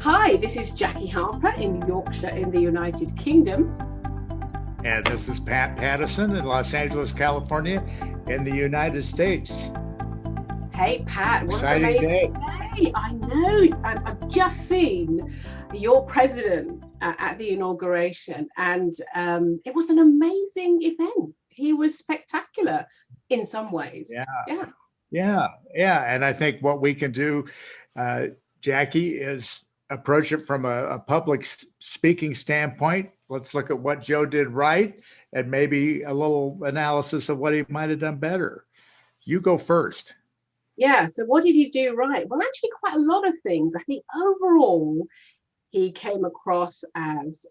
Hi, this is Jacqui Harper in Yorkshire in the United Kingdom. And this is Pattison in Los Angeles, California, in the United States. Hey, Pat, what an Exciting amazing day. day. I know. I've just seen your president at the inauguration, and it was an amazing event. He was spectacular in some ways. Yeah, Yeah. yeah. And I think what we can do, uh, Jacqui, is approach it from a public speaking standpoint. Let's look at what Joe did right and maybe a little analysis of what he might have done better. You go first. Yeah. So, what did he do right? Well, actually, quite a lot of things. I think overall, he came across as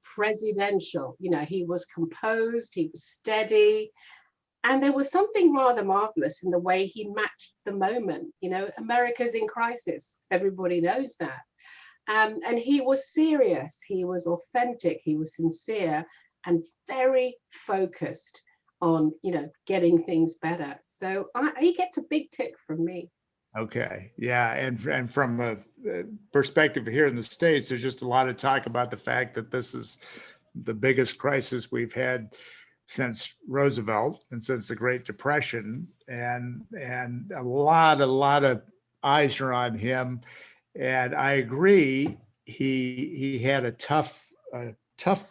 presidential. He was composed, he was steady, and there was something rather marvelous in the way he matched the moment. America's in crisis. Everybody knows that. And he was serious, he was authentic, he was sincere, and very focused on, getting things better. So he gets a big tick from me. Okay. Yeah. And from a perspective here in the States, there's just a lot of talk about the fact that this is the biggest crisis we've had since Roosevelt and since the Great Depression. And a lot of eyes are on him. And I agree, he had a tough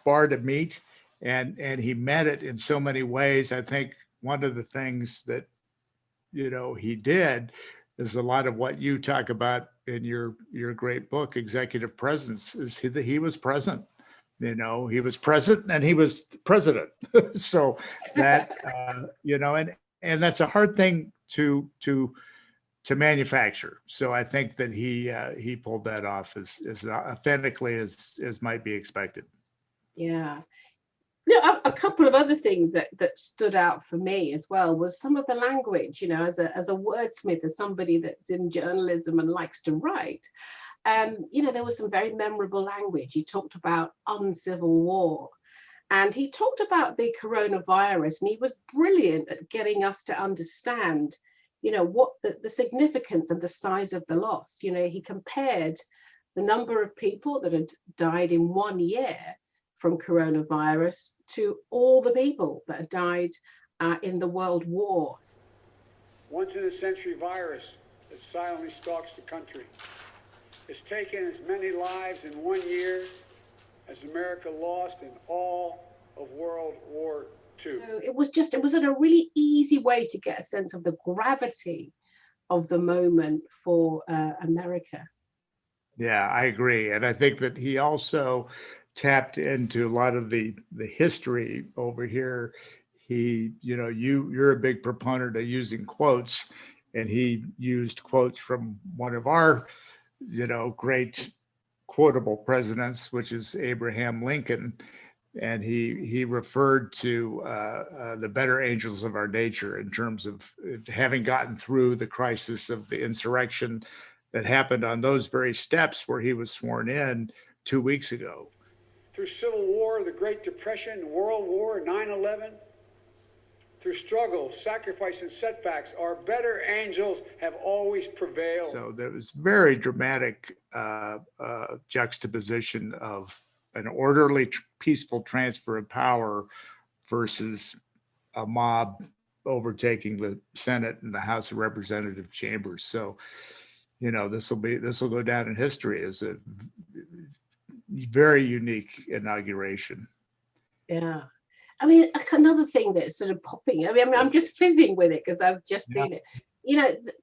bar to meet, and he met it in so many ways. I think one of the things that he did is a lot of what you talk about in your great book, Executive Presence, is he was present. He was present and he was president. So that and that's a hard thing to manufacture. So I think that he pulled that off as authentically as might be expected. Yeah. A couple of other things that stood out for me as well was some of the language, as a wordsmith, as somebody that's in journalism and likes to write. There was some very memorable language. He talked about uncivil war, and he talked about the coronavirus, and he was brilliant at getting us to understand, what the significance and the size of the loss. He compared the number of people that had died in 1 year from coronavirus to all the people that had died in the world wars. Once in a century virus that silently stalks the country. It's taken as many lives in 1 year as America lost in all of World War II. So it was a really easy way to get a sense of the gravity of the moment for America. Yeah, I agree, and I think that he also tapped into a lot of the history over here. You're a big proponent of using quotes, and he used quotes from one of our great quotable presidents, which is Abraham Lincoln. And he referred to the better angels of our nature in terms of having gotten through the crisis of the insurrection that happened on those very steps where he was sworn in 2 weeks ago. Through Civil War, the Great Depression, World War, 9/11, through struggle, sacrifice, and setbacks, our better angels have always prevailed. So there was very dramatic juxtaposition of an orderly, peaceful transfer of power versus a mob overtaking the Senate and the House of Representative chambers. So, this will go down in history as a very unique inauguration. Yeah. I mean, another thing that's sort of popping. I'm just fizzing with it because I've just seen it.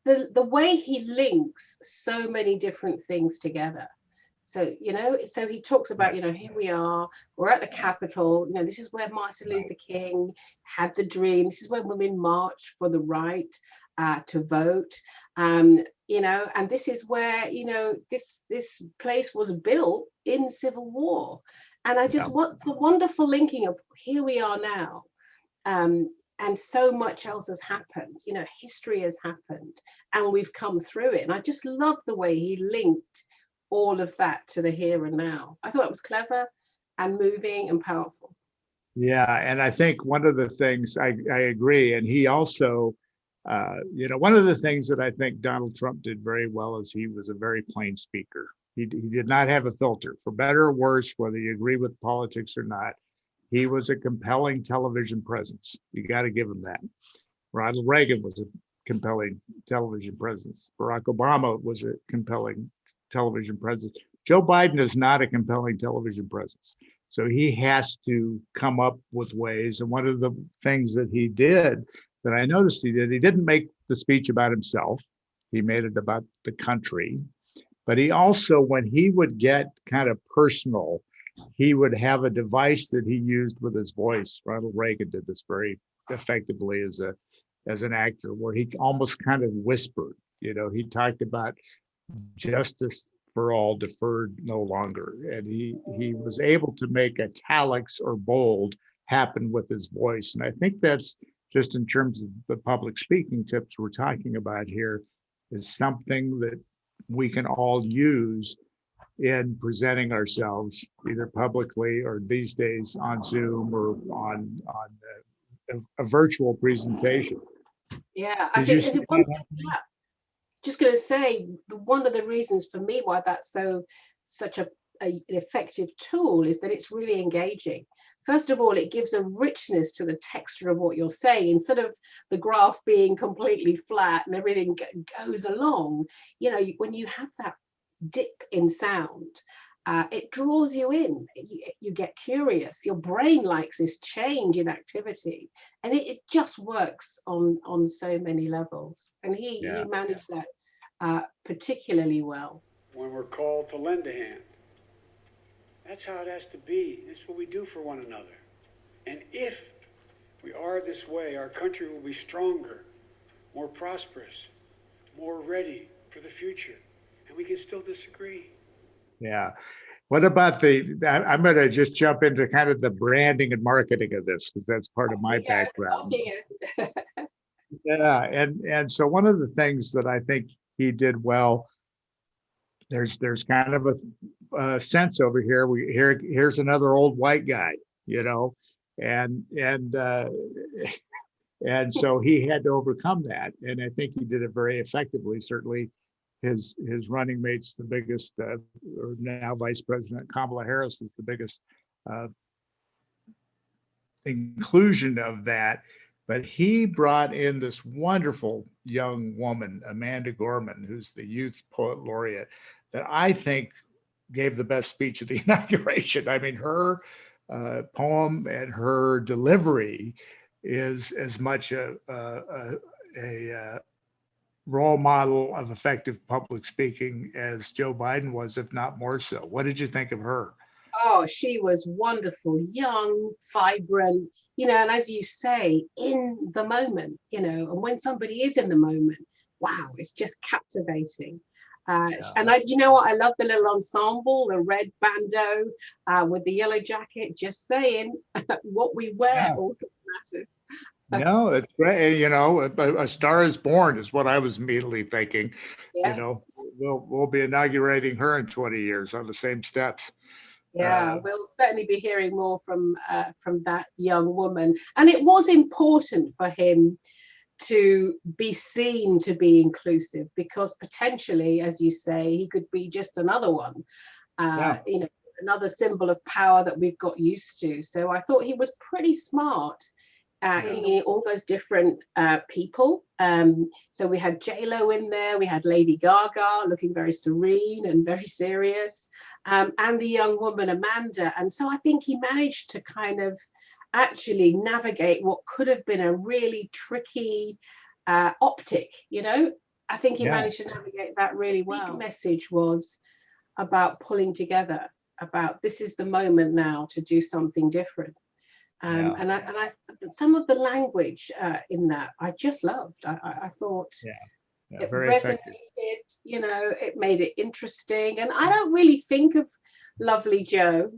The way he links so many different things together. So, so he talks about, here we are, we're at the Capitol, this is where Martin Luther King had the dream. This is where women marched for the right to vote. And this is where, this place was built in Civil War. And what's the wonderful linking of here we are now. And so much else has happened, history has happened and we've come through it. And I just love the way he linked all of that to the here and now. I thought it was clever and moving and powerful. Yeah, and I think one of the things I agree, and he also, one of the things that I think Donald Trump did very well is he was a very plain speaker. He did not have a filter, for better or worse, whether you agree with politics or not. He was a compelling television presence. You got to give him that. Ronald Reagan was a compelling television presence. Barack Obama was a compelling television presence. Joe Biden is not a compelling television presence. So he has to come up with ways. And one of the things that he did that I noticed he didn't make the speech about himself. He made it about the country. But he also, when he would get kind of personal, he would have a device that he used with his voice. Ronald Reagan did this very effectively as an actor, where he almost kind of whispered. He talked about justice for all deferred no longer, and he was able to make italics or bold happen with his voice. And I think that's just in terms of the public speaking tips we're talking about here, is something that we can all use in presenting ourselves either publicly or these days on Zoom or on a virtual presentation. Yeah, I think just going to say, one of the reasons for me why that's such an effective tool is that it's really engaging. First of all, it gives a richness to the texture of what you're saying. Instead of the graph being completely flat and everything goes along, when you have that dip in sound, it draws you in. You get curious. Your brain likes this change in activity, and it just works on so many levels. And he managed that particularly well. When we're called to lend a hand, that's how it has to be. That's what we do for one another. And if we are this way, our country will be stronger, more prosperous, more ready for the future. And we can still disagree. Yeah. What about I'm going to just jump into kind of the branding and marketing of this, because that's part of my background. Yeah. And so one of the things that I think he did well, there's kind of a sense over here. Here's another old white guy, and so he had to overcome that. And I think he did it very effectively. Certainly his running mates, the biggest, or now Vice President Kamala Harris, is the biggest inclusion of that. But he brought in this wonderful young woman, Amanda Gorman, who's the Youth Poet Laureate, that I think gave the best speech at the inauguration. I mean, her poem and her delivery is as much a role model of effective public speaking as Joe Biden was, if not more so. What did you think of her? Oh, she was wonderful, young, vibrant, and as you say, in the moment, and when somebody is in the moment, wow, it's just captivating. And you know what? I love the little ensemble, the red bandeau with the yellow jacket. Just saying, what we wear also matters. No, it's great. A Star is Born is what I was immediately thinking. Yeah. We'll be inaugurating her in 20 years on the same steps. Yeah, we'll certainly be hearing more from that young woman. And it was important for him to be seen to be inclusive, because potentially, as you say, he could be just another one, another symbol of power that we've got used to. So I thought he was pretty smart. All those different people. So we had J-Lo in there, we had Lady Gaga looking very serene and very serious, and the young woman Amanda. And so I think he managed to kind of actually navigate what could have been a really tricky optic. I think he managed to navigate that really well. The message was about pulling together, about this is the moment now to do something different. And I some of the language in that I just loved. I thought it resonated, it made it interesting. And I don't really think of Lovely Joe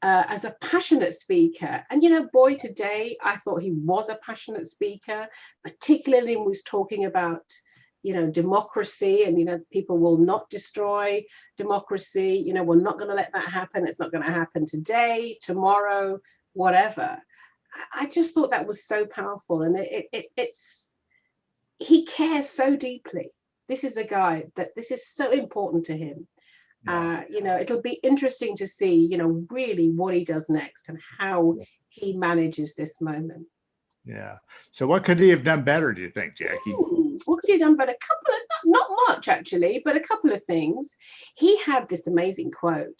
as a passionate speaker. And boy, today I thought he was a passionate speaker, particularly when he was talking about democracy, and people will not destroy democracy. We're not going to let that happen. It's not going to happen today, tomorrow, whatever. I just thought that was so powerful, and he cares so deeply. This is a guy that this is so important to him, It'll be interesting to see, really what he does next and how he manages this moment. Yeah. So what could he have done better, do you think, Jacqui? What could he have done better? Not much actually, but a couple of things. He had this amazing quote.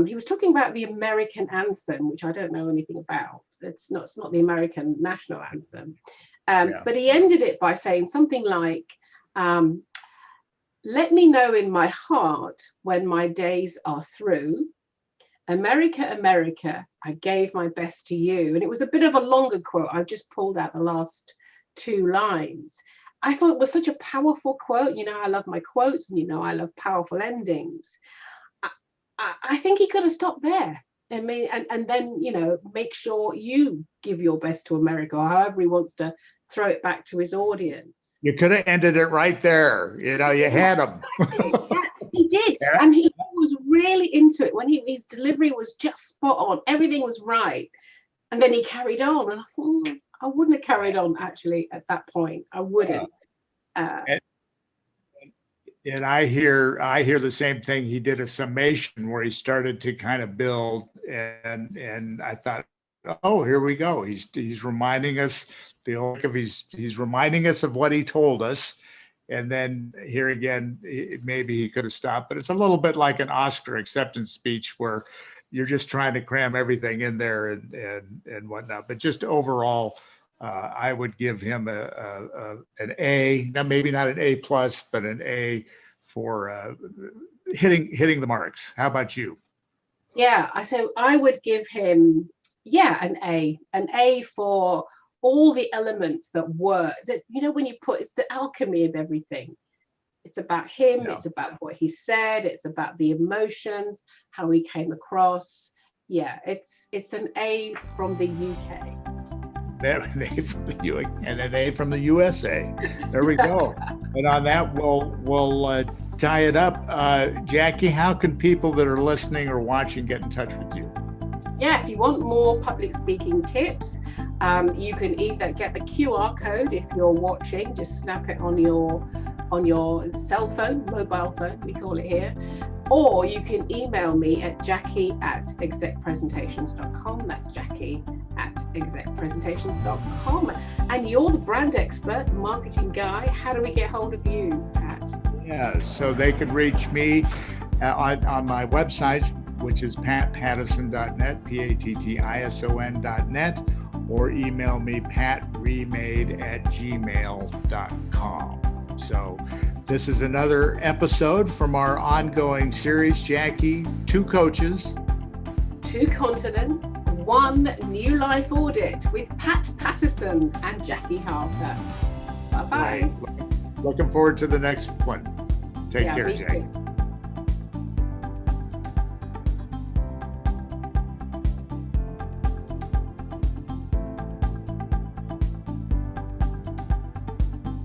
He was talking about the American anthem, which I don't know anything about. It's not the American national anthem. But he ended it by saying something like, let me know in my heart when my days are through. America, America, I gave my best to you. And it was a bit of a longer quote. I've just pulled out the last two lines. I thought it was such a powerful quote. I love my quotes, and I love powerful endings. I think he could have stopped there. I mean, and then, make sure you give your best to America, or however he wants to throw it back to his audience. You could have ended it right there. You had him. Yeah, he did. And he was really into it when his delivery was just spot on. Everything was right. And then he carried on. And I thought, I wouldn't have carried on actually at that point. I wouldn't. And I hear the same thing. He did a summation where he started to kind of build, and I thought, oh, here we go. He's reminding us he's reminding us of what he told us. And then here again, maybe he could have stopped, but it's a little bit like an Oscar acceptance speech where you're just trying to cram everything in there and whatnot. But just overall, I would give him an A, maybe not an A plus, but an A for hitting the marks. How about you? Yeah, I would give him, an A for all the elements that were, when it's the alchemy of everything. It's about him, It's about what he said, it's about the emotions, how he came across. Yeah, it's an A from the UK. An A from the UK and an A from the USA. There we go. And on that, we'll tie it up. Jacqui, how can people that are listening or watching get in touch with you? Yeah, if you want more public speaking tips, you can either get the QR code if you're watching, just snap it on your cell phone, mobile phone, we call it here, or you can email me at jacqui@execpresentations.com. That's jacqui@execpresentations.com. And you're the brand expert, marketing guy. How do we get hold of you, Pat? Yeah, so they can reach me on my website, which is pattison.net, PATTISON.net, or email me patremade@gmail.com. So this is another episode from our ongoing series, Jacqui, 2 coaches, 2 continents, 1 new life audit with Pat Pattison and Jacqui Harper. Bye-bye. Looking forward to the next one. Take care, Jacqui.